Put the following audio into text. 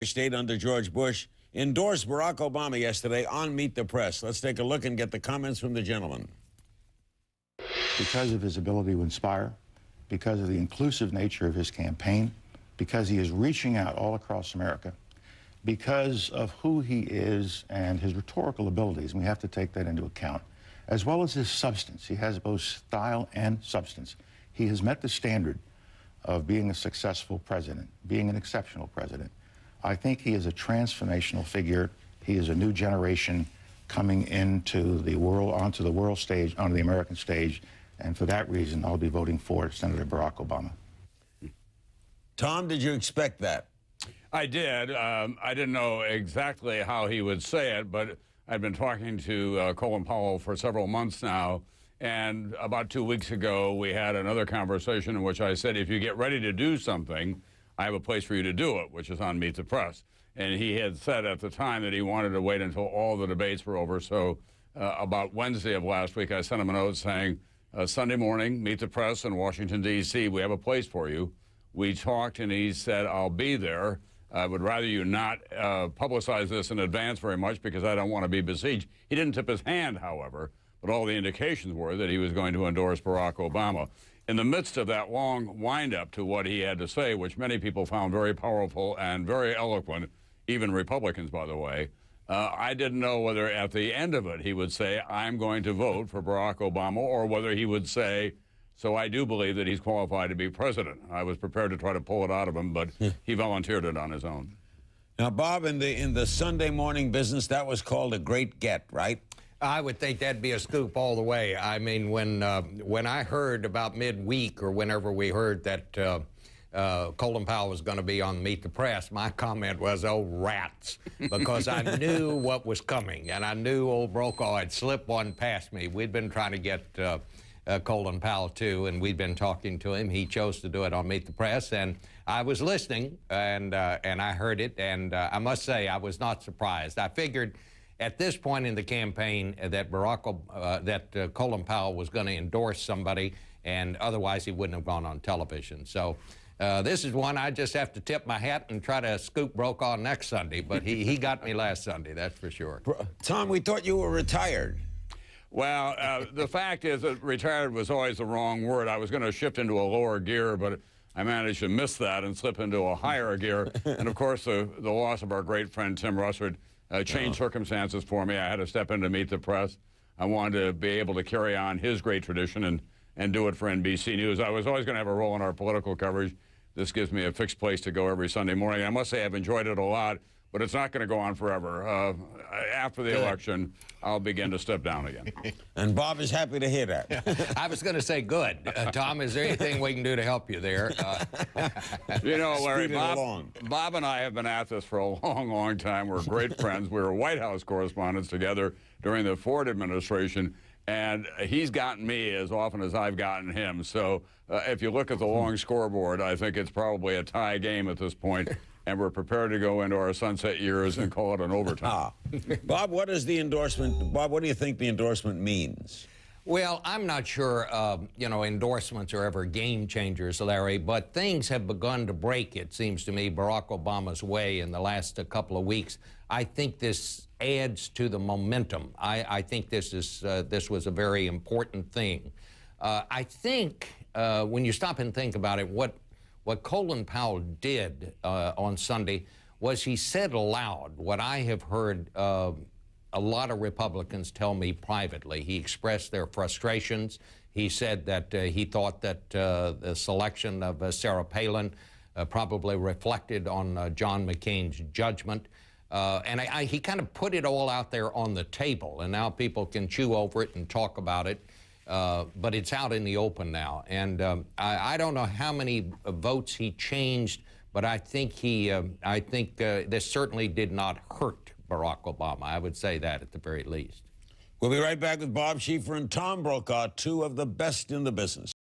State under George Bush endorsed Barack Obama yesterday on Meet the Press. Let's take a look and get the comments from the gentleman. Because of his ability to inspire, because of the inclusive nature of his campaign, because he is reaching out all across America, because of who he is and his rhetorical abilities, and we have to take that into account, as well as his substance. He has both style and substance. He has met the standard of being a successful president, being an exceptional president. I think he is a transformational figure. He is a new generation coming into the world, onto the world stage, onto the American stage, and for that reason, I'll be voting for Senator Barack Obama. Tom, did you expect that? I did. I didn't know exactly how he would say it, but I've been talking to Colin Powell for several months now, and about 2 weeks ago, we had another conversation in which I said, if you get ready to do something, I have a place for you to do it, which is on Meet the Press. And he had said at the time that he wanted to wait until all the debates were over. So about Wednesday of last week, I sent him a note saying, Sunday morning, Meet the Press in Washington, D.C., we have a place for you. We talked, and he said, I'll be there. I would rather you not publicize this in advance very much because I don't want to be besieged. He didn't tip his hand, however, but all the indications were that he was going to endorse Barack Obama. In the midst of that long wind-up to what he had to say, which many people found very powerful and very eloquent, even Republicans, by the way, I didn't know whether at the end of it he would say, I'm going to vote for Barack Obama, or whether he would say, so I do believe that he's qualified to be president. I was prepared to try to pull it out of him, but he volunteered it on his own. Now, Bob, in the Sunday morning business, that was called a great get, right? I would think that'd be a scoop all the way. I mean, when I heard about midweek or whenever we heard that Colin Powell was going to be on Meet the Press, my comment was, oh, rats, because I knew what was coming, and I knew old Browkaw had slipped one past me. We'd been trying to get Colin Powell, too, and we'd been talking to him. He chose to do it on Meet the Press, and I was listening, and I heard it, and I must say I was not surprised. I figured at this point in the campaign that Colin Powell was going to endorse somebody, and otherwise he wouldn't have gone on television. So this is one I just have to tip my hat and try to scoop Browkaw next Sunday, but he got me last Sunday, that's for sure. Tom, we thought you were retired. Well, the fact is that retired was always the wrong word. I was going to shift into a lower gear, but I managed to miss that and slip into a higher gear. And, of course, the loss of our great friend Tim Russert changed circumstances for me. I had to step in to Meet the Press. I wanted to be able to carry on his great tradition and do it for NBC News. I was always going to have a role in our political coverage. This gives me a fixed place to go every Sunday morning. I must say I've enjoyed it a lot, but it's not going to go on forever. After the election, I'll begin to step down again. And Bob is happy to hear that. I was going to say good. Tom, is there anything we can do to help you there? You know, Larry, Bob and I have been at this for a long, long time. We're great friends. We were White House correspondents together during the Ford administration, and he's gotten me as often as I've gotten him. So if you look at the long scoreboard, I think it's probably a tie game at this point. And we're prepared to go into our sunset years and call it an overtime. Bob, what is the endorsement? Bob, what do you think the endorsement means? Well, I'm not sure, endorsements are ever game changers, Larry, but things have begun to break, it seems to me, Barack Obama's way in the last couple of weeks. I think this adds to the momentum. I think this was a very important thing. I think when you stop and think about it, what Colin Powell did on Sunday was he said aloud what I have heard a lot of Republicans tell me privately. He expressed their frustrations. He said that he thought that the selection of Sarah Palin probably reflected on John McCain's judgment. And he kind of put it all out there on the table, and now people can chew over it and talk about it. But it's out in the open now, and I don't know how many votes he changed, but I think this certainly did not hurt Barack Obama. I would say that at the very least. We'll be right back with Bob Schieffer and Tom Browkaw, two of the best in the business.